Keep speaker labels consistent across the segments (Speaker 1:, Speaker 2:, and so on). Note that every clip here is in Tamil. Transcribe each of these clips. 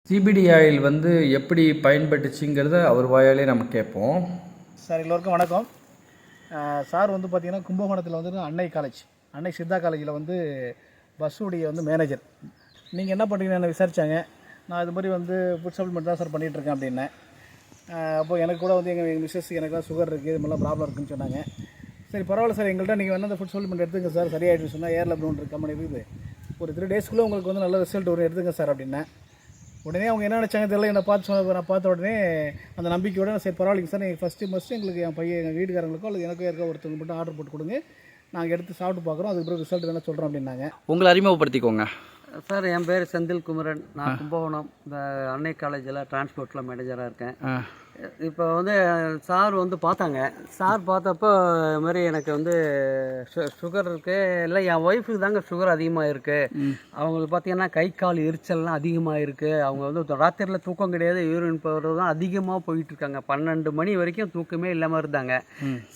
Speaker 1: சிபிடி ஆயில் வந்து எப்படி பயன்பட்டுச்சுங்கிறத அவர் வாயாலே நம்ம கேட்போம்.
Speaker 2: சார் எல்லோருக்கும் வணக்கம். சார் வந்து பார்த்திங்கன்னா கும்பகோணத்தில் வந்து அன்னை சித்தா காலேஜில் வந்து பஸ்ஸுடைய வந்து மேனேஜர். நீங்கள் என்ன பண்ணுறீங்கன்னு என்ன விசாரித்தாங்க. நான் இது மாதிரி வந்து ஃபுட் சப்ளிமெண்ட் தான் சார் பண்ணிகிட்ருக்கேன் அப்படின்னேன். அப்போது எனக்கு கூட வந்து எங்கள் மிஸ்ஸஸ் எனக்குலாம் சுகர் இருக்குது, இது மாதிரிலாம் ப்ராப்ளம் இருக்குதுன்னு சொன்னாங்க. சரி பரவாயில்ல சார், எங்கள்கிட்ட நீங்கள் வேணால் அந்த ஃபுட் சப்ளிமெண்ட் எடுத்துங்க சார், சரியாயிடுன்னு சொன்னால் ஏர் லப்னு கம்பெனி இருக்குது, ஒரு 3 டேஸ்க்குள்ளே உங்களுக்கு வந்து நல்ல ரிசல்ட் வரும், எடுத்துங்க சார் அப்படின்னேன். உடனே அவங்க என்ன நினச்சாங்க தெரியல, என்னை நான் பார்த்த உடனே அந்த நம்பிக்கையோட சரி பரவாயில்லைங்க சார், நீங்கள் ஃபஸ்ட்டு எங்களுக்கு எங்கள் வீட்டுக்காரங்களுக்கோ அல்லது எனக்கோ இருக்க ஒருத்தவங்க மட்டும் ஆர்டர் போட்டு கொடுங்க, நாங்கள் எடுத்து சாப்பிட்டு பார்க்குறோம், அதுக்கப்புறம் ரிசல்ட் வேணால் சொல்கிறோம் அப்படின்னாங்க.
Speaker 1: உங்களை அறிமுகப்படுத்திக்கோங்க
Speaker 3: சார். என் பேர் செந்தில் குமரன். நான் கும்பகோணம் இந்த அன்னை காலேஜில் டிரான்ஸ்போர்ட்டில் மேனேஜராக இருக்கேன். இப்போ வந்து சார் வந்து பார்த்தாங்க. சார் பார்த்தப்போ இது மாதிரி எனக்கு வந்து சுகர் இருக்குது, இல்லை என் ஒய்ஃபுக்கு தாங்க சுகர் அதிகமாக இருக்குது. அவங்களுக்கு பார்த்தீங்கன்னா கை கால் எரிச்சல்லாம் அதிகமாக இருக்குது. அவங்க வந்து ராத்திரியில் தூக்கம் கிடையாது, யூரின் போகிறது தான் அதிகமாக போயிட்டுருக்காங்க. 12 மணி வரைக்கும் தூக்கமே இல்லாமல் இருந்தாங்க.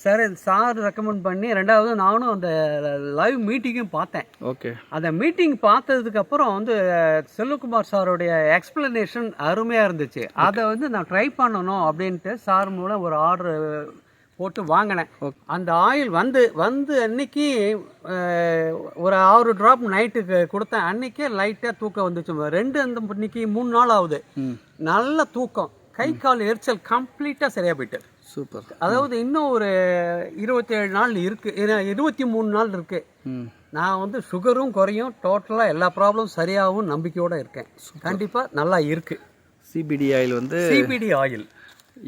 Speaker 3: சரி சார் ரெக்கமெண்ட் பண்ணி, ரெண்டாவது நானும் அந்த லைவ் மீட்டிங்கும் பார்த்தேன்.
Speaker 1: ஓகே,
Speaker 3: அந்த மீட்டிங் பார்த்ததுக்கப்புறம் வந்து செல்வகுமார் சாருடைய எக்ஸ்பிளனேஷன் அருமையாக இருந்துச்சு. அதை வந்து நான் ட்ரை பண்ணணும் அப்படின்ட்டு சார் மூலம் ஒரு ஆர்டர் போட்டு வாங்கினேன். அந்த ஆயில் வந்து அன்னைக்கு ஒரு 6 ட்ராப் நைட்டுக்கு கொடுத்தேன். அன்னைக்கே லைட்டாக தூக்கம் வந்துச்சு. 3 நாள் ஆகுது, நல்ல தூக்கம், கை கால் எரிச்சல் கம்ப்ளீட்டாக சரியாக போயிட்டு.
Speaker 1: சூப்பர்.
Speaker 3: அதாவது இன்னும் ஒரு 27 நாள் இருக்குது, 23 நாள் இருக்குது. நான் வந்து சுகரும் குறையும், டோட்டலாக எல்லா ப்ராப்ளமும் சரியாகவும் நம்பிக்கையோடு இருக்கேன். கண்டிப்பாக நல்லா இருக்குது.
Speaker 1: சிபிடி ஆயில் வந்து
Speaker 3: சிபிடி ஆயில்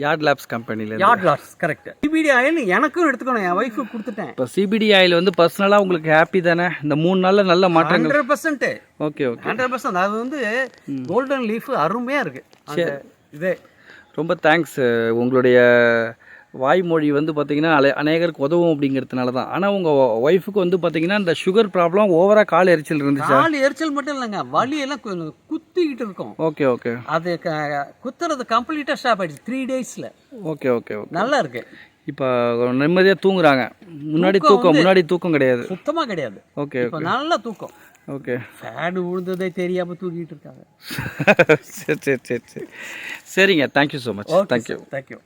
Speaker 1: யார்ட் லேப்ஸ் கம்பெனியில்.
Speaker 3: Yard labs correct. CBT oil எனக்கும் எடுத்துக்கணும், என் ஒய்ஃபுக்கு கொடுத்துட்டேன்.
Speaker 1: இப்போ சிபிடி ஆயில் வந்து பர்சனலாக உங்களுக்கு ஹாப்பி தானே? இந்த 3 நாளில் நல்ல மாற்றங்கள்.
Speaker 3: 100%.
Speaker 1: Okay okay,
Speaker 3: 100%. அது வந்து கோல்டன் லீஃப் அருமையாக இருக்குது. இதே
Speaker 1: ரொம்ப தேங்க்ஸ். உங்களுடைய வாய்மொழி வந்து பார்த்தீங்கன்னா அநேகருக்கு உதவும் அப்படிங்கிறதுனால தான். ஆனால் உங்கள் ஒய்ஃபுக்கு வந்து பார்த்தீங்கன்னா இந்த சுகர் ப்ராப்ளம், ஓவராக கால் எரிச்சல் இருந்துச்சு.
Speaker 3: கால் எரிச்சல் மட்டும் இல்லைங்க, வலியெல்லாம் குத்திக்கிட்டு இருக்கும்.
Speaker 1: ஓகே ஓகே,
Speaker 3: அது குத்துறது கம்ப்ளீட்டாக ஸ்டாப் ஆயிடுச்சு 3 டேஸில்.
Speaker 1: ஓகே ஓகே ஓகே,
Speaker 3: நல்லா இருக்கு.
Speaker 1: இப்போ நிம்மதியாக தூங்குறாங்க. முன்னாடி தூக்கம் கிடையாது,
Speaker 3: சுத்தமாக கிடையாது.
Speaker 1: ஓகே
Speaker 3: இப்போ நல்ல தூக்கம்.
Speaker 1: ஓகே,
Speaker 3: ஃபேன் விழுந்ததே தெரியாமல் தூக்கிட்டு இருக்காங்க.
Speaker 1: சரி சரி சரி சரி, சரிங்க. Thank you so much. தேங்க்யூ.